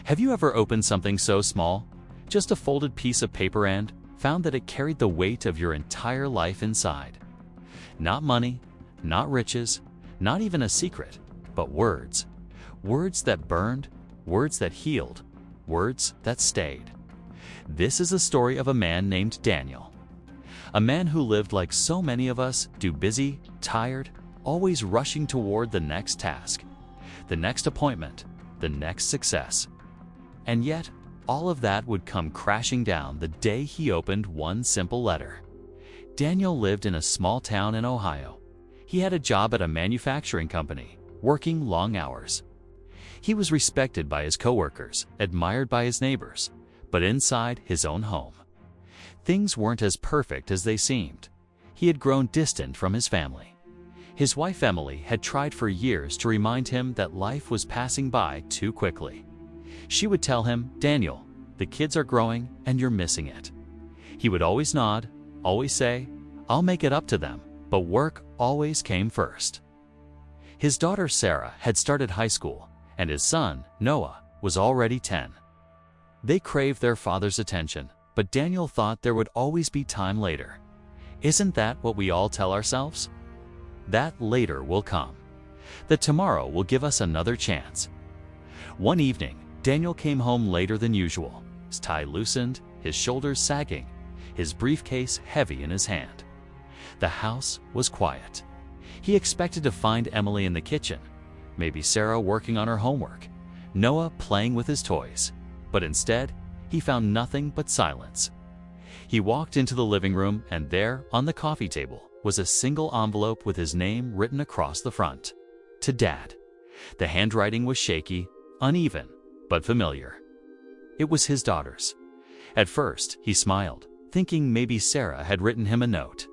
Have you ever opened something so small, just a folded piece of paper, and found that it carried the weight of your entire life inside? Not money, not riches, not even a secret, but words. Words that burned, words that healed, words that stayed. This is the story of a man named Daniel. A man who lived like so many of us, too busy, tired, always rushing toward the next task, the next appointment, the next success. And yet, all of that would come crashing down the day he opened one simple letter. Daniel lived in a small town in Ohio. He had a job at a manufacturing company, working long hours. He was respected by his coworkers, admired by his neighbors, but inside his own home, things weren't as perfect as they seemed. He had grown distant from his family. His wife Emily had tried for years to remind him that life was passing by too quickly. She would tell him, "Daniel, the kids are growing and you're missing it." He would always nod, always say, "I'll make it up to them," but work always came first. His daughter Sarah had started high school, and his son, Noah, was already 10. They craved their father's attention, but Daniel thought there would always be time later. Isn't that what we all tell ourselves? That later will come. That tomorrow will give us another chance. One evening, Daniel came home later than usual, his tie loosened, his shoulders sagging, his briefcase heavy in his hand. The house was quiet. He expected to find Emily in the kitchen, maybe Sarah working on her homework, Noah playing with his toys. But instead, he found nothing but silence. He walked into the living room, and there, on the coffee table, was a single envelope with his name written across the front. To Dad. The handwriting was shaky, uneven, but familiar. It was his daughter's. At first, he smiled, thinking maybe Sarah had written him a note.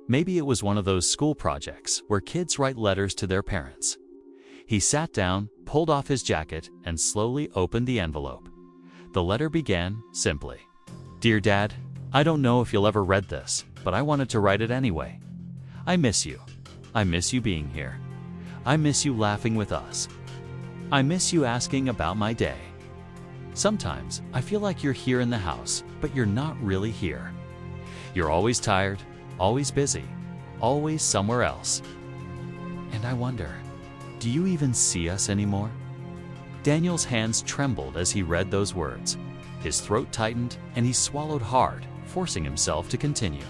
Maybe it was one of those school projects where kids write letters to their parents. He sat down, pulled off his jacket, and slowly opened the envelope. The letter began simply. "Dear Dad, I don't know if you'll ever read this, but I wanted to write it anyway. I miss you. I miss you being here. I miss you laughing with us. I miss you asking about my day. Sometimes I feel like you're here in the house, but you're not really here. You're always tired, always busy, always somewhere else. And I wonder, do you even see us anymore?" Daniel's hands trembled as he read those words. His throat tightened and he swallowed hard, forcing himself to continue.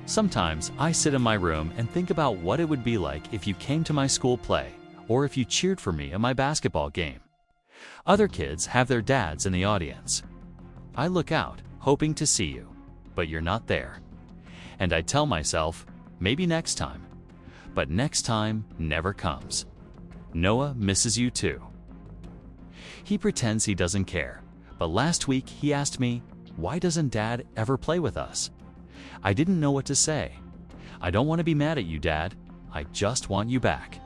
"Sometimes I sit in my room and think about what it would be like if you came to my school play, or if you cheered for me at my basketball game. Other kids have their dads in the audience. I look out, hoping to see you, but you're not there. And I tell myself, maybe next time. But next time never comes. Noah misses you too." He pretends he doesn't care, but last week he asked me, "Why doesn't Dad ever play with us?" I didn't know what to say. "I don't want to be mad at you, Dad. I just want you back.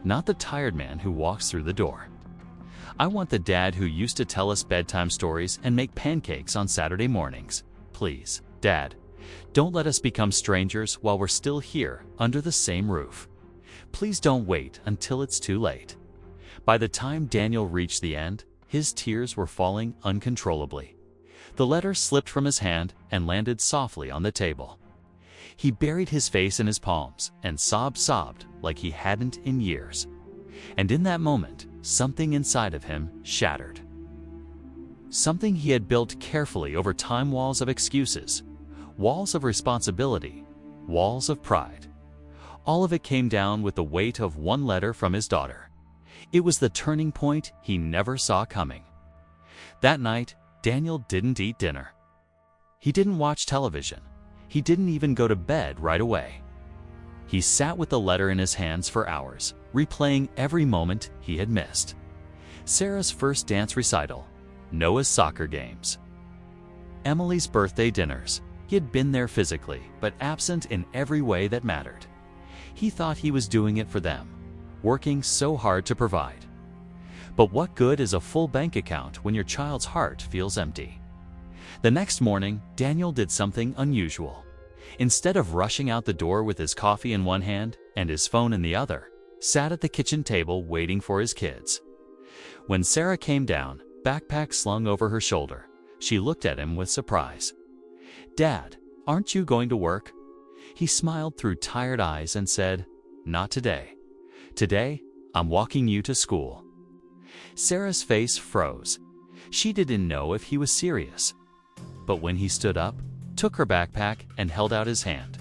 Not the tired man who walks through the door. I want the dad who used to tell us bedtime stories and make pancakes on Saturday mornings. Please, Dad, don't let us become strangers while we're still here under the same roof. Please don't wait until it's too late." By the time Daniel reached the end, his tears were falling uncontrollably. The letter slipped from his hand and landed softly on the table. He buried his face in his palms and sobbed like he hadn't in years. And in that moment, something inside of him shattered. Something he had built carefully over time, walls of excuses, walls of responsibility, walls of pride. All of it came down with the weight of one letter from his daughter. It was the turning point he never saw coming. That night, Daniel didn't eat dinner. He didn't watch television. He didn't even go to bed right away. He sat with the letter in his hands for hours, replaying every moment he had missed. Sarah's first dance recital, Noah's soccer games, Emily's birthday dinners. He had been there physically, but absent in every way that mattered. He thought he was doing it for them, working so hard to provide. But what good is a full bank account when your child's heart feels empty? The next morning, Daniel did something unusual. Instead of rushing out the door with his coffee in one hand and his phone in the other, sat at the kitchen table waiting for his kids. When Sarah came down, backpack slung over her shoulder, she looked at him with surprise. "Dad, aren't you going to work?" He smiled through tired eyes and said, "Not today. Today, I'm walking you to school." Sarah's face froze. She didn't know if he was serious. But when he stood up, took her backpack, and held out his hand,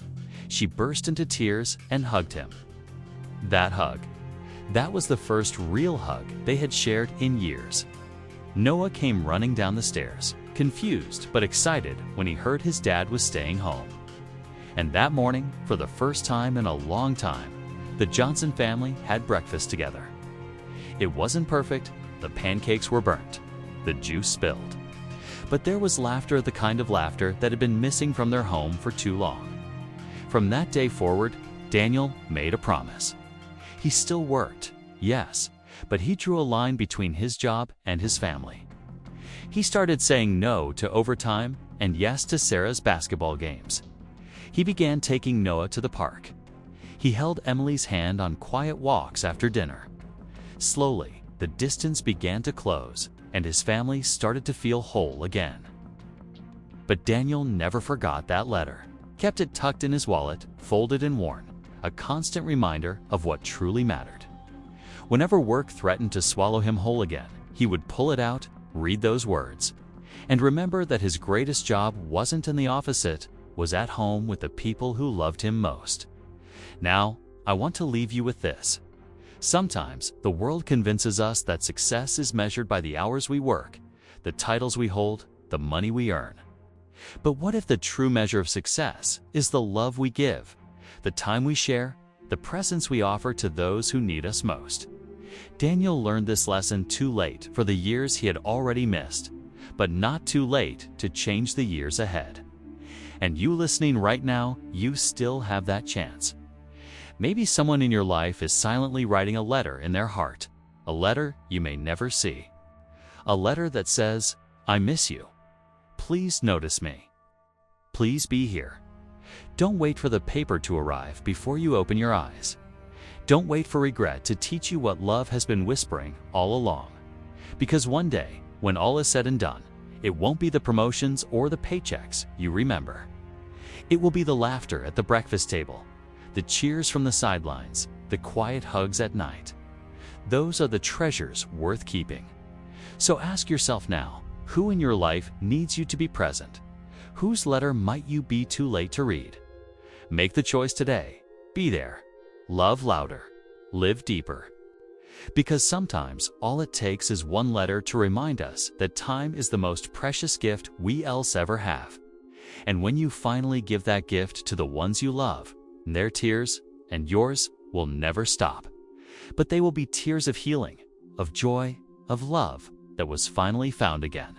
she burst into tears and hugged him. That hug. That was the first real hug they had shared in years. Noah came running down the stairs, confused but excited when he heard his dad was staying home. And that morning, for the first time in a long time, the Johnson family had breakfast together. It wasn't perfect, the pancakes were burnt, the juice spilled. But there was laughter, the kind of laughter that had been missing from their home for too long. From that day forward, Daniel made a promise. He still worked, yes, but he drew a line between his job and his family. He started saying no to overtime and yes to Sarah's basketball games. He began taking Noah to the park. He held Emily's hand on quiet walks after dinner. Slowly, the distance began to close, and his family started to feel whole again. But Daniel never forgot that letter, kept it tucked in his wallet, folded and worn, a constant reminder of what truly mattered. Whenever work threatened to swallow him whole again, he would pull it out, read those words, and remember that his greatest job wasn't in the office, it was at home with the people who loved him most. Now, I want to leave you with this. Sometimes, the world convinces us that success is measured by the hours we work, the titles we hold, the money we earn. But what if the true measure of success is the love we give, the time we share, the presence we offer to those who need us most? Daniel learned this lesson too late for the years he had already missed, but not too late to change the years ahead. And you listening right now, you still have that chance. Maybe someone in your life is silently writing a letter in their heart, a letter you may never see. A letter that says, "I miss you. Please notice me. Please be here." Don't wait for the paper to arrive before you open your eyes. Don't wait for regret to teach you what love has been whispering all along. Because one day, when all is said and done, it won't be the promotions or the paychecks you remember. It will be the laughter at the breakfast table, the cheers from the sidelines, the quiet hugs at night. Those are the treasures worth keeping. So ask yourself now, who in your life needs you to be present? Whose letter might you be too late to read? Make the choice today. Be there. Love louder. Live deeper. Because sometimes all it takes is one letter to remind us that time is the most precious gift we else ever have. And when you finally give that gift to the ones you love, their tears and yours will never stop. But they will be tears of healing, of joy, of love that was finally found again.